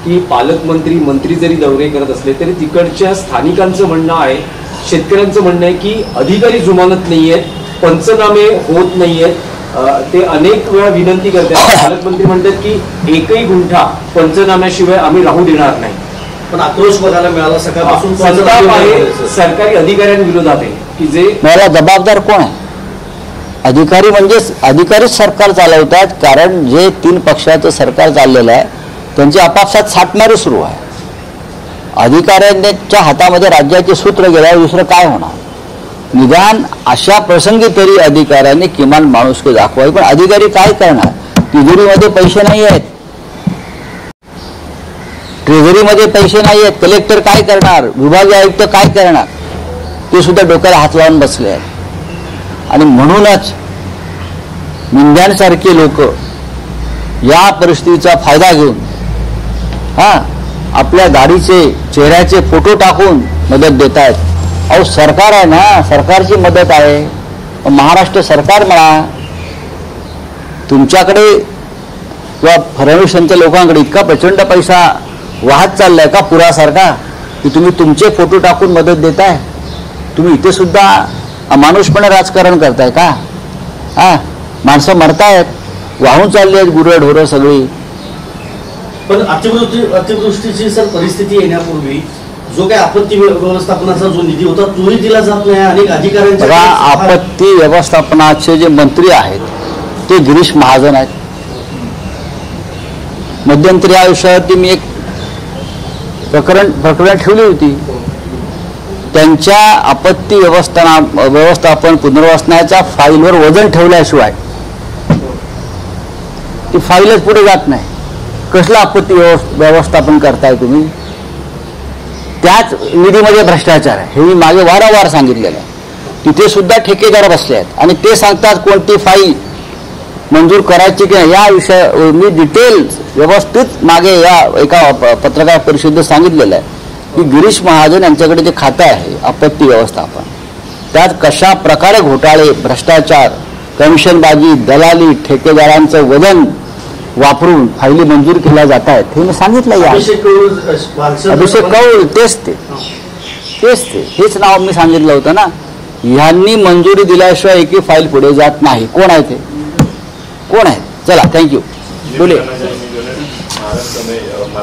की पालकमंत्री मंत्री जरी दौरे करत असले तरी तिकडच्या स्थानिकांचं म्हणणं आहे, शेतकऱ्यांचं म्हणणं आहे की अधिकारी जुमानत नाहीयेत, पंचनामे होत नाहीयेत. ते अनेक वेळा विनंती करतात. पालकमंत्री म्हणतात की एकही गुंठा पंचनाम्याशिवाय आम्ही राहू देणार नाही. पण आक्रोश बघायला मिळाला सकाळपासून. संताप आहे सरकारी अधिकाऱ्यांविरोधात आहे की जे मला जबाबदार कोण आहे? अधिकारी म्हणजेच अधिकारीच सरकार चालवतात. कारण जे 3 पक्षाचं सरकार चाललेलं आहे त्यांची आपापसात साठमारी सुरू आहे. अधिकाऱ्यांच्या हातामध्ये राज्याचे सूत्र गेल्यावर दुसरं काय होणार? निदान अशा प्रसंगी तरी अधिकाऱ्यांनी किमान माणुसकी दाखवावी. पण अधिकारी काय करणार? तिजोरीमध्ये पैसे नाही आहेत, ट्रेझरीमध्ये पैसे नाही आहेत. कलेक्टर काय करणार? विभागीय आयुक्त काय करणार? ते सुद्धा डोक्याला हात लावून बसले आहेत. आणि म्हणूनच मिंद्यांसारखे लोक या परिस्थितीचा फायदा घेऊन आपल्या गाडीचे चेहऱ्याचे फोटो टाकून मदत देत आहेत. अहो सरकार आहे ना, सरकारची मदत आहे. महाराष्ट्र सरकार म्हणा, तुमच्याकडे किंवा फडणवीस यांच्या लोकांकडे इतका प्रचंड पैसा वाहत चाललाय का पुरासारखा की तुम्ही तुमचे फोटो टाकून मदत देताय? तुम्ही इथे सुद्धा अमानुषपणे राजकारण करताय का? माणसं मरतायत, वाहून चालली आहेत गुरं ढोरं सगळी. पण अतिवृष्टीची सर परिस्थिती येण्यापूर्वी जो काही आपत्ती व्यवस्थापनाचा जो निधी होता तोही दिला जात नाही. अनेक अधिकाऱ्यांच्या आपत्ती व्यवस्थापनाचे जे मंत्री आहेत ते गिरीश महाजन आहेत. मध्यंतरी आयुष्यावरती मी एक प्रकरण ठेवली होती. त्यांच्या आपत्ती व्यवस्थापन पुनर्वसनाच्या फाईलवर वजन ठेवल्याशिवाय ती फाईलच पुढे जात नाही. कसलं आपत्ती व्यवस्थापन करताय तुम्ही? त्याच निधीमध्ये भ्रष्टाचार आहे हे मी मागे वारंवार सांगितलेलं आहे. तिथे सुद्धा ठेकेदार बसले आहेत आणि ते सांगतात कोणती फाईल मंजूर करायची की नाही. या विषय मी डिटेल व्यवस्थित मागे या एका पत्रकार परिषदेत सांगितलेलं आहे की गिरीश महाजन यांच्याकडे जे खातं आहे आपत्ती व्यवस्थापन, त्यात कशा प्रकारे घोटाळे, भ्रष्टाचार, कमिशनबाजी, दलाली, ठेकेदारांचं वजन वापरून फायली मंजूर केल्या जात आहेत हे मी सांगितलं. या अभिषेक कौल तेच हेच नाव मी सांगितलं होतं ना. ह्यांनी मंजुरी दिल्याशिवाय एकही फाईल पुढे जात नाही. कोण आहे ते? कोण आहे? चला थँक्यू. बोले.